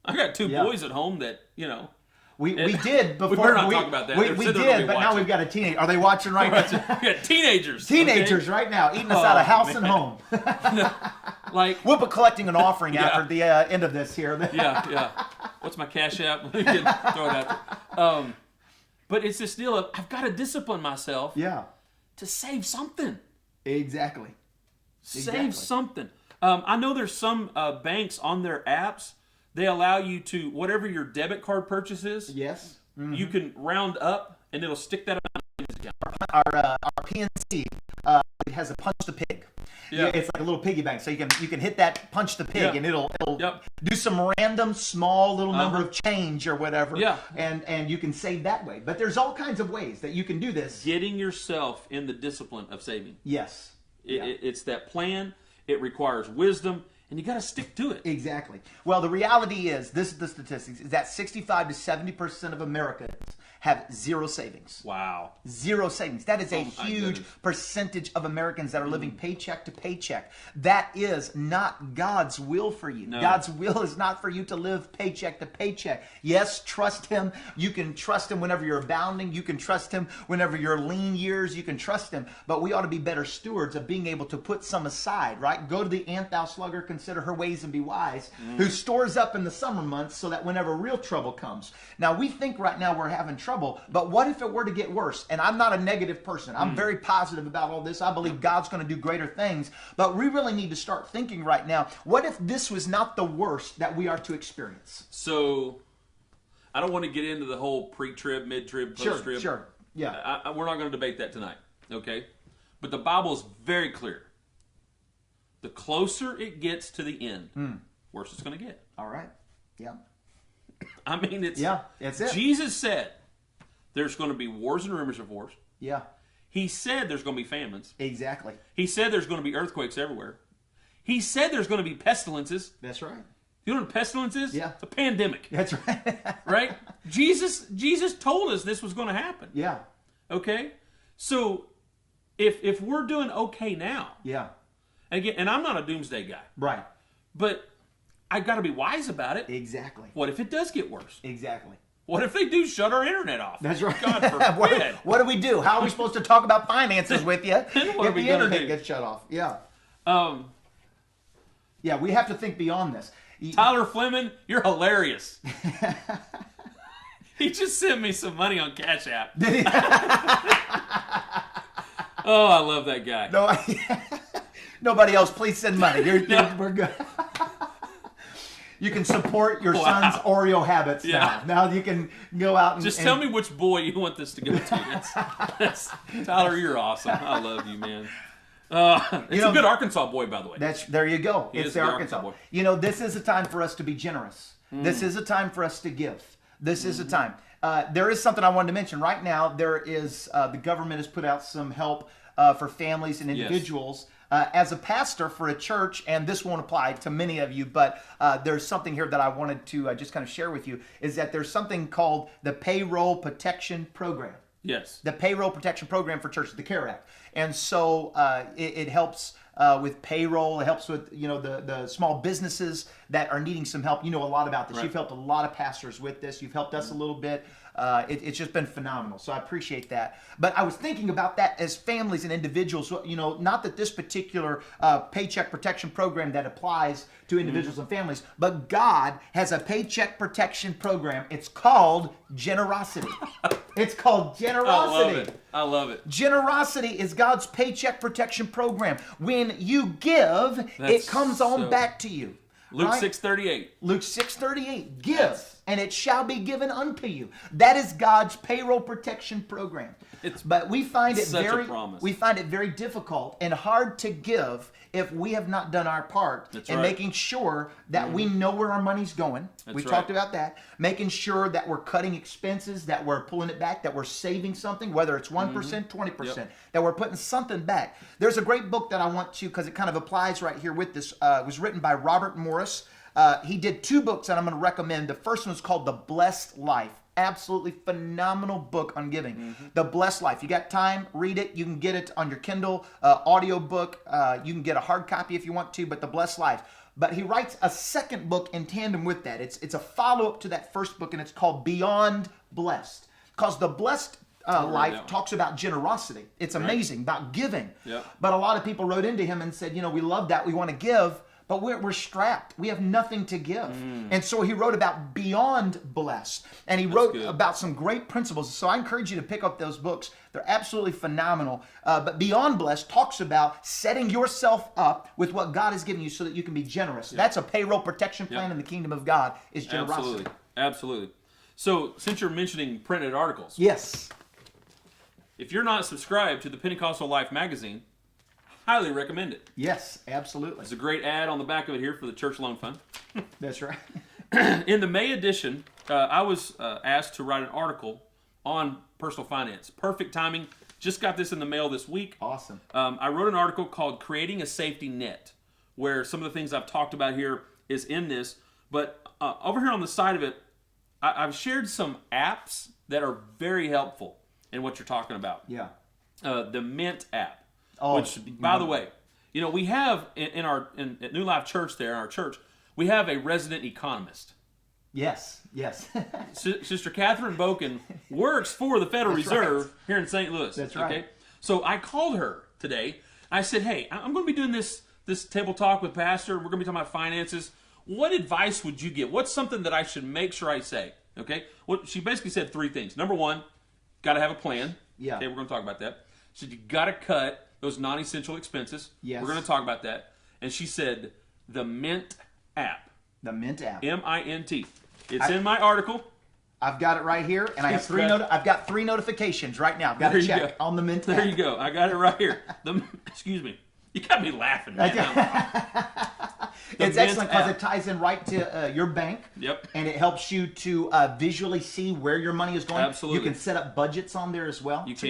I got 2 Yeah. boys at home that, you know. We did before. We better not talk about that. We They're gonna be did, but now watching. we've got a teenager. Are they watching right now? We got teenagers. Teenagers right now eating us out of house and home. Like, We'll be collecting an offering Yeah. after the end of this here. yeah. What's my cash app? We can throw it out there. But it's this deal of I've got to discipline myself Yeah, to save something. exactly. Save something. I know there's some banks on their apps, they allow you to, whatever your debit card purchase is, Yes. you can round up and it'll stick that Our PNC it has a punch the pig. Yeah. It's like a little piggy bank, so you can hit that punch the pig, Yeah. and it'll Yep. do some random small little number of change or whatever. Yeah. And you can save that way. But there's all kinds of ways that you can do this. Getting yourself in the discipline of saving. Yes. Yeah. It's that plan. It requires wisdom, and you got to stick to it. Exactly. Well, the reality is, this is the statistics, is that 65 to 70% of Americans have zero savings. Wow. Zero savings. That is a my huge goodness. percentage of Americans that are living paycheck to paycheck. That is not God's will for you. No. God's will is not for you to live paycheck to paycheck. Yes, trust Him. You can trust Him whenever you're abounding. You can trust Him whenever you're lean years. You can trust Him. But we ought to be better stewards of being able to put some aside, right? Go to the ant, thou sluggard, consider her ways and be wise, who stores up in the summer months so that whenever real trouble comes. Now, we think right now we're having trouble, but what if it were to get worse? And I'm not a negative person. I'm very positive about all this. I believe God's going to do greater things, but we really need to start thinking right now, what if this was not the worst that we are to experience? So, I don't want to get into the whole pre-trib, mid-trib, post-trib. Sure. Yeah. We're not going to debate that tonight, okay? But the Bible is very clear. The closer it gets to the end, worse it's going to get. All right. Yeah. I mean, it's it. Jesus said there's going to be wars and rumors of wars. Yeah. He said there's going to be famines. Exactly. He said there's going to be earthquakes everywhere. He said there's going to be pestilences. That's right. You know what a pestilence is? Yeah. It's a pandemic. That's right. Right? Jesus told us this was going to happen. Yeah. Okay? So if we're doing okay now, Yeah. again, and I'm not a doomsday guy, Right. but I got to be wise about it. Exactly. What if it does get worse? Exactly. What if they do shut our internet off? That's right. God forbid. what do we do? How are we supposed to talk about finances with you What are if we the gonna internet do? gets shut off? Yeah. Um, Yeah, we have to think beyond this. Tyler Fleming, you're hilarious. He just sent me some money on Cash App. Oh, I love that guy. No, nobody else, please send money. We're good. You can support your son's Oreo habits Yeah. now. Now you can go out and Just tell me which boy you want this to go to. Tyler, you're awesome. I love you, man. It's a good Arkansas boy, by the way. There you go. He It's is the the Arkansas. Arkansas boy. You know, this is a time for us to be generous. This is a time for us to give. This is a time. There is something I wanted to mention. Right now, there is the government has put out some help for families and individuals. As a pastor for a church, and this won't apply to many of you, but there's something here that I wanted to just kind of share with you, is that there's something called the Payroll Protection Program. Yes. The Payroll Protection Program for churches, the CARE Act. And so it helps with payroll. It helps with, the small businesses that are needing some help. You know a lot about this. Right. You've helped a lot of pastors with this. You've helped us a little bit. It's just been phenomenal. So I appreciate that. But I was thinking about that as families and individuals. You know, not that this particular paycheck protection program that applies to individuals and families, but God has a paycheck protection program. It's called generosity. It's called generosity. I love it. Generosity is God's paycheck protection program. When you give, it comes on back to you. Luke right? 6:38. Luke 6:38. Give, Yes. and it shall be given unto you. That is God's payroll protection program. But we find it such a very promise. we find it very difficult and hard to give if we have not done our part in making sure that we know where our money's going. We talked about that. Making sure that we're cutting expenses, that we're pulling it back, that we're saving something, whether it's 1%, 20%, that we're putting something back. There's a great book that I want to, because it kind of applies right here with this. It was written by Robert Morris. He did 2 books that I'm going to recommend. The first one is called The Blessed Life. Absolutely phenomenal book on giving. The Blessed Life. You got time, read it. You can get it on your Kindle audio book. You can get a hard copy if you want to, but The Blessed Life. But he writes a second book in tandem with that. It's a follow-up to that first book, and it's called Beyond Blessed. Because The Blessed Life talks about generosity. It's amazing, about giving. But a lot of people wrote into him and said, you know, we love that, we want to give, but we're strapped. We have nothing to give. And so he wrote about Beyond Blessed. And he wrote about some great principles. So I encourage you to pick up those books. They're absolutely phenomenal. But Beyond Blessed talks about setting yourself up with what God has given you so that you can be generous. That's a payroll protection plan in the kingdom of God, is generosity. Absolutely. So since you're mentioning printed articles. Yes. If you're not subscribed to the Pentecostal Life magazine, highly recommend it. Yes, absolutely. There's a great ad on the back of it here for the Church Loan Fund. That's right. In the May edition, I was asked to write an article on personal finance. Perfect timing. Just got this in the mail this week. Awesome. I wrote an article called Creating a Safety Net, where some of the things I've talked about here is in this. But over here on the side of it, I've shared some apps that are very helpful in what you're talking about. Yeah. The Mint app. Oh, which, by the way, you know, we have at New Life Church there, in our church, we have a resident economist. Yes, yes. Sister Catherine Boken works for the Federal Reserve here in St. Louis. That's right. Okay? So I called her today. I said, hey, I'm going to be doing this table talk with Pastor. We're going to be talking about finances. What advice would you give? What's something that I should make sure I say? Okay? Well, she basically said 3 things. Number 1, got to have a plan. Yeah. Okay, we're going to talk about that. She said, you got to cut those non-essential expenses. Yes. We're going to talk about that. And she said, the Mint app. The Mint app. M-I-N-T. It's in my article. I've got it right here, and I have I've got 3 notifications right now. I've got to check on the Mint app. There you go. I got it right here. Excuse me. You got me laughing, man. It's excellent because it ties in right to your bank. Yep. And it helps you to visually see where your money is going. Absolutely. You can set up budgets on there as well. It's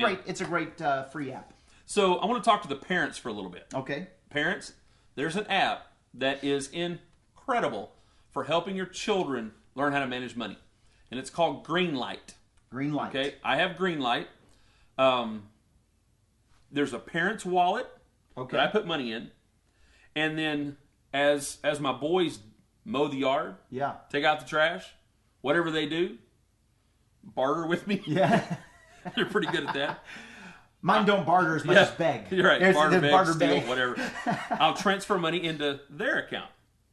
a great free app. So I want to talk to the parents for a little bit. Okay. Parents, there's an app that is incredible for helping your children learn how to manage money. And it's called Greenlight. Greenlight. Okay. I have Greenlight. There's a parent's wallet that I put money in. And then as my boys mow the yard, take out the trash, whatever they do, barter with me. Yeah. They're pretty good at that. Mine don't barter as much as beg. You're right. There's Barter, beg, barter, steal, beg. whatever. I'll transfer money into their account.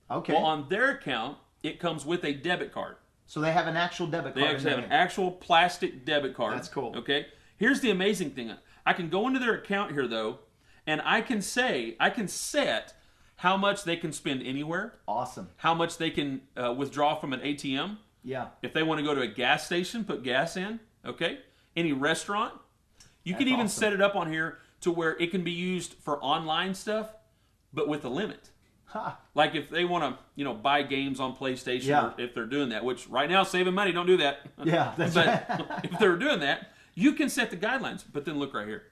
Okay. Well, on their account, it comes with a debit card. So they have an actual debit card. They actually have an actual plastic debit card. That's cool. Okay. Here's the amazing thing. I can go into their account here, though, and I can set how much they can spend anywhere. Awesome. How much they can withdraw from an ATM. Yeah. If they want to go to a gas station, put gas in. Okay. Any restaurant. You can even set it up on here to where it can be used for online stuff, but with a limit. Like if they want to, buy games on PlayStation, or if they're doing that, which right now saving money, don't do that. Yeah, that's but if they're doing that, you can set the guidelines. But then look right here,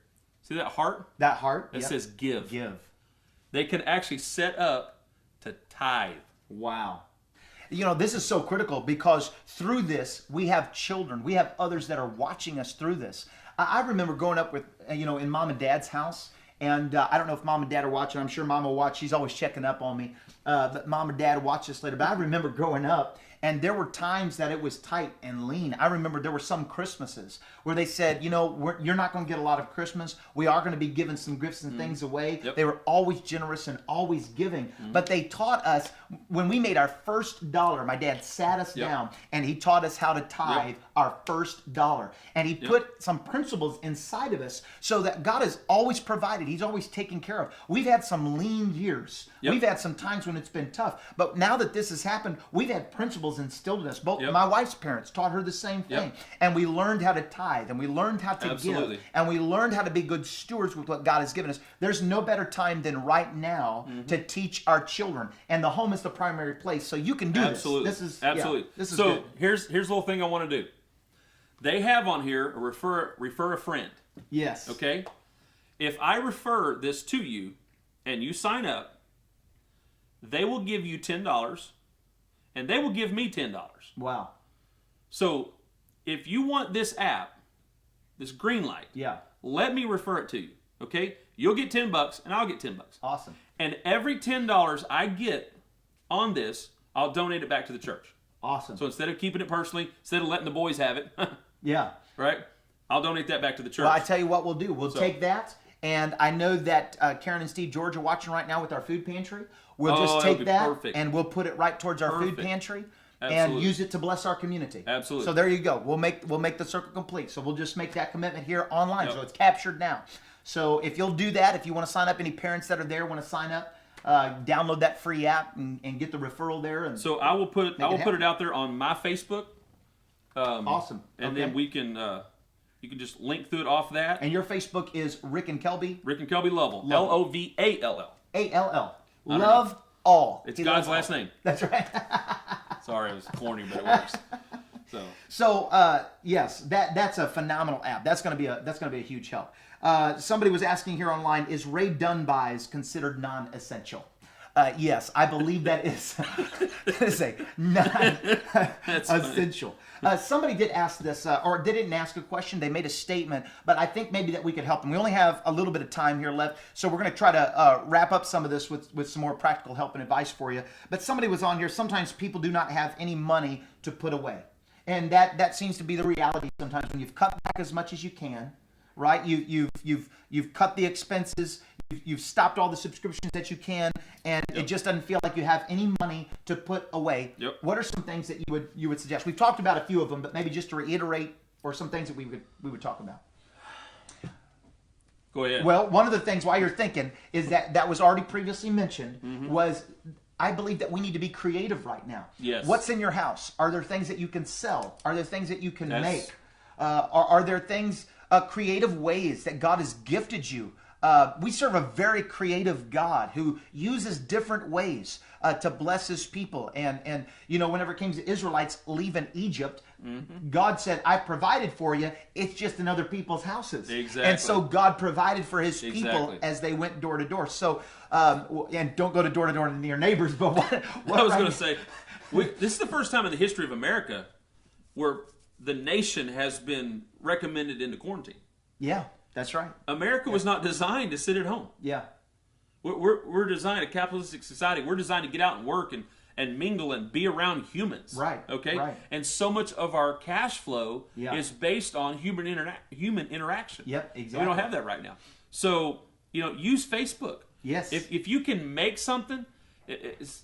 see that heart? That heart. It says give. Give. They can actually set up to tithe. Wow. This is so critical because through this we have children, we have others that are watching us through this. I remember growing up with, in Mom and Dad's house, and I don't know if Mom and Dad are watching. I'm sure Mom will watch. She's always checking up on me. But Mom and Dad watch this later. But I remember growing up, And there were times that it was tight and lean. I remember there were some Christmases where they said, you know, you're not going to get a lot of Christmas. We are going to be giving some gifts and things away. Yep. They were always generous and always giving. But they taught us, when we made our first dollar, my dad sat us down and he taught us how to tithe our first dollar. And he put some principles inside of us so that God has always provided. He's always taken care of. We've had some lean years. We've had some times when it's been tough. But now that this has happened, we've had principles instilled in us. Both my wife's parents taught her the same thing. And we learned how to tithe, and we learned how to give, and we learned how to be good stewards with what God has given us. There's no better time than right now to teach our children. And the home is the primary place. So you can do this. This is absolutely. This is so good. here's a little thing I want to do. They have on here a refer a friend. Yes. Okay? If I refer this to you and you sign up, they will give you $10 and they will give me $10. Wow. So if you want this app, this Greenlight, let me refer it to you. Okay? You'll get $10 and I'll get $10. Awesome. And every $10 I get on this, I'll donate it back to the church. Awesome. So instead of keeping it personally, instead of letting the boys have it, right? I'll donate that back to the church. Well, I tell you what we'll do. We'll take that, and I know that Karen and Steve George are watching right now with our food pantry. We'll just take that and we'll put it right towards our food pantry and use it to bless our community. Absolutely. So there you go. We'll make the circle complete. So we'll just make that commitment here online. So it's captured now. So if you'll do that, if you want to sign up, any parents that are there want to sign up, download that free app and get the referral there. And so I will put it out there on my Facebook. Awesome. And then we can you can just link through it off that. And your Facebook is Rick and Kelby. Rick and Kelby Lovell. Lovall. ALL. Love all. It's God's last name. That's right. Sorry, it was corny, but it works. So yes, that's a phenomenal app. That's gonna be a huge help. Somebody was asking here online: is Ray Dunbuys considered non-essential? Yes, I believe that is a non-essential. Somebody did ask this, or they didn't ask a question. They made a statement, but I think maybe that we could help them. We only have a little bit of time here left, so we're going to try to wrap up some of this with some more practical help and advice for you. But somebody was on here. Sometimes people do not have any money to put away, and that seems to be the reality sometimes when you've cut back as much as you can. Right, you've cut the expenses, you've stopped all the subscriptions that you can, and it just doesn't feel like you have any money to put away. What are some things that you would suggest? We've talked about a few of them, but maybe just to reiterate, or some things that we would talk about. Go ahead. Well, one of the things while you're thinking is that was already previously mentioned was. I believe that we need to be creative right now. Yes. What's in your house? Are there things that you can sell? Are there things that you can make? Are there things? Creative ways that God has gifted you. We serve a very creative God who uses different ways to bless his people. And you know, whenever it came to Israelites leaving Egypt, God said, I provided for you. It's just in other people's houses. Exactly. And so God provided for his people as they went door to door. So, and don't go to door to your neighbors, but what I was going to say, this is the first time in the history of America where the nation has been recommended into quarantine. Yeah, that's right. America was not designed to sit at home. Yeah. We're designed, a capitalistic society, we're designed to get out and work and mingle and be around humans. Right. Okay? Right. And so much of our cash flow is based on human interaction. Yep, exactly. And we don't have that right now. So, you know, use Facebook. Yes. If you can make something,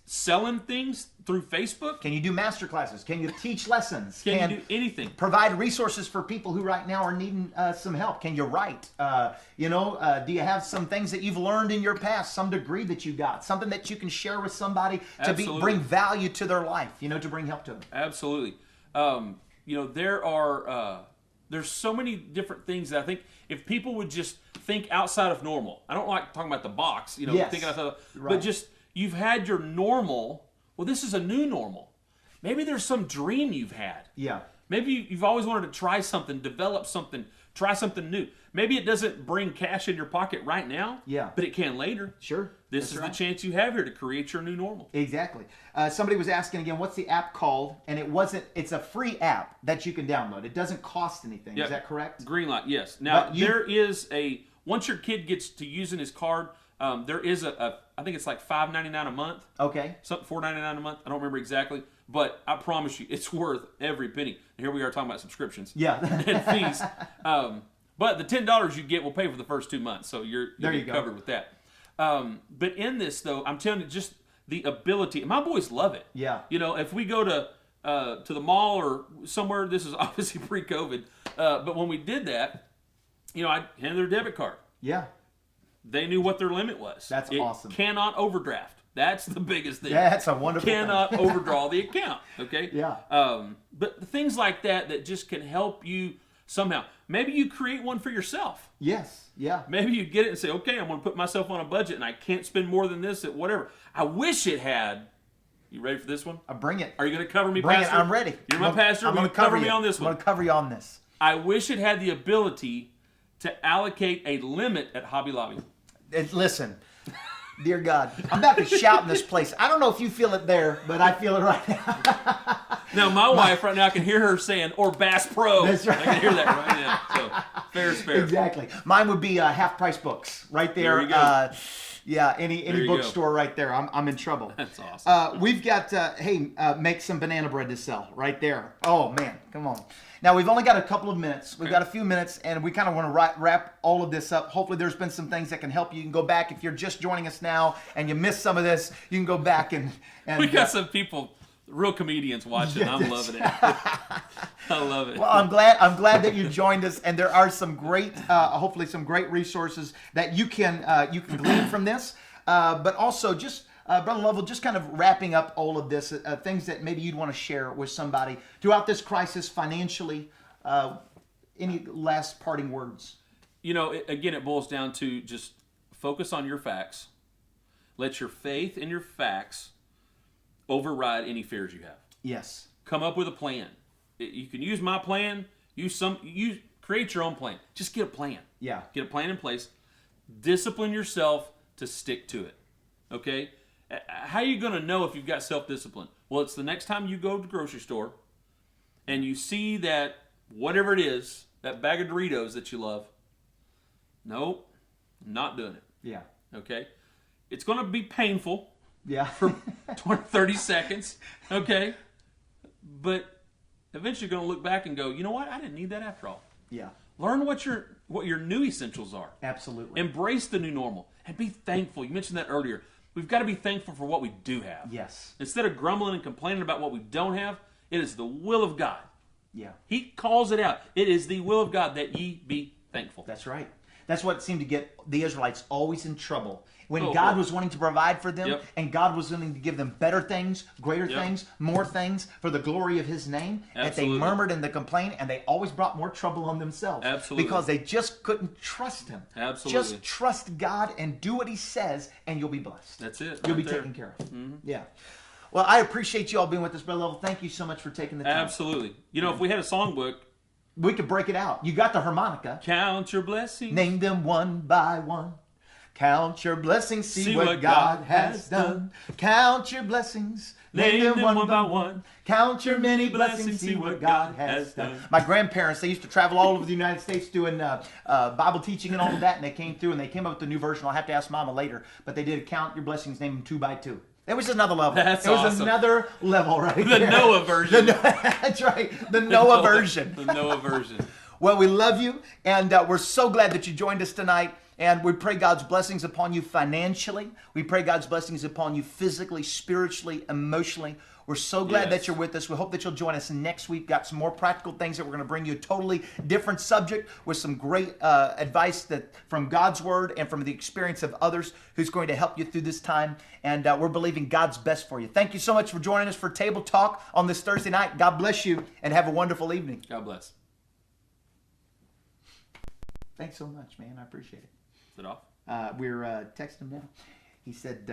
selling things through Facebook. Can you do master classes? Can you teach lessons? Can you do anything? Provide resources for people who right now are needing some help. Can you write? Do you have some things that you've learned in your past, some degree that you got, something that you can share with somebody to bring value to their life, to bring help to them? Absolutely. There's so many different things that I think if people would just think outside of normal. I don't like talking about the box, thinking outside of, but just you've had your normal. Well, this is a new normal. Maybe there's some dream you've had. Yeah. Maybe you've always wanted to try something, develop something, try something new. Maybe it doesn't bring cash in your pocket right now. Yeah. But it can later. Sure. This is the chance you have here to create your new normal. Exactly. Somebody was asking again, what's the app called? And it's a free app that you can download. It doesn't cost anything. Is that correct? Greenlight, yes. Now, once your kid gets to using his card, there is I think it's like $5.99 a month. Okay. Something $4.99 a month. I don't remember exactly. But I promise you, it's worth every penny. And here we are talking about subscriptions Yeah. and fees. But the $10 you get will pay for the first 2 months, so you're you go. covered with that. But in this, though, I'm telling you, just the ability. And my boys love it. Yeah. You know, if we go to the mall or somewhere, this is obviously pre-COVID, but when we did that, you know, I handed their debit card. Yeah. They knew what their limit was. That's it awesome. Cannot overdraft. That's the biggest thing. That's a wonderful Cannot thing. overdraw the account. Okay. Yeah. But things like that just can help you somehow. Maybe you create one for yourself. Yes. Yeah. Maybe you get it and say, okay, I'm going to put myself on a budget and I can't spend more than this at whatever. I wish it had. You ready for this one? Bring it. Are you going to cover me, Bring Pastor? it. I'm ready. You're my pastor. I'm Will going you to cover me you on this I'm one? going to cover you on this. I wish it had the ability to allocate a limit at Hobby Lobby. Listen, dear God, I'm about to shout in this place. I don't know if you feel it there, but I feel it right now. Now, my wife right now, I can hear her saying, or Bass Pro. That's right. I can hear that right now. So, fair is fair. Exactly. Mine would be half price books right there. There you go. Yeah, any you bookstore right there. I'm in trouble. That's awesome. We've got make some banana bread to sell right there. Oh man, come on. Now we've only got a couple of minutes. We've got a few minutes, and we kind of want to wrap all of this up. Hopefully, there's been some things that can help you. You can go back if you're just joining us now and you missed some of this. You can go back and We got some people, real comedians watching. I'm loving it. I love it. Well, I'm glad that you joined us, and there are some great, hopefully, some great resources that you can glean from this. But also, just Brother Lovell, just kind of wrapping up all of this, things that maybe you'd want to share with somebody throughout this crisis financially. Any last parting words? You know, again, it boils down to just focus on your facts. Let your faith in your facts override any fears you have. Yes. Come up with a plan. You can use my plan. Create your own plan. Just get a plan. Yeah. Get a plan in place. Discipline yourself to stick to it. Okay? How are you going to know if you've got self-discipline? Well, it's the next time you go to the grocery store and you see that whatever it is, that bag of Doritos that you love. Nope, I'm not doing it. Yeah. Okay? It's going to be painful Yeah. for 20, 30 seconds. Okay? But eventually you're going to look back and go, you know what? I didn't need that after all. Yeah. Learn what your new essentials are. Absolutely. Embrace the new normal and be thankful. You mentioned that earlier. We've got to be thankful for what we do have. Yes. Instead of grumbling and complaining about what we don't have, it is the will of God. Yeah. He calls it out. It is the will of God that ye be thankful. That's right. That's what seemed to get the Israelites always in trouble. When Oh, God oh. was wanting to provide for them, Yep. and God was willing to give them better things, greater Yep. things, more things for the glory of His name, that they Absolutely. murmured and they complained, and they always brought more trouble on themselves. Absolutely. Because they just couldn't trust Him. Absolutely. Just trust God and do what He says, and you'll be blessed. That's it. You'll right be there. taken care of. Yeah. Well, I appreciate you all being with us, Brother Lovell. Thank you so much for taking the time. Absolutely. You know, if we had a songbook, We could break it out. You got the harmonica. count your blessings. Name them one by one. Count your blessings, see what God has done. Count your blessings, name them one by one. Count your many blessings, see what God has done. My grandparents, they used to travel all over the United States doing Bible teaching and all of that, and they came through and they came up with a new version. I'll have to ask Mama later, but they did count your blessings, name them two by two. It was another level. That's it was awesome. another level right The there. Noah version. That's right, the Noah version. The Noah version. Well, we love you, and we're so glad that you joined us tonight. And we pray God's blessings upon you financially. We pray God's blessings upon you physically, spiritually, emotionally. We're so glad that you're with us. We hope that you'll join us next week. Got some more practical things that we're going to bring you, a totally different subject with some great advice that from God's Word and from the experience of others who's going to help you through this time. And we're believing God's best for you. Thank you so much for joining us for Table Talk on this Thursday night. God bless you and have a wonderful evening. God bless. Thanks so much, man. I appreciate it. Is it off? We're texting him now. He said,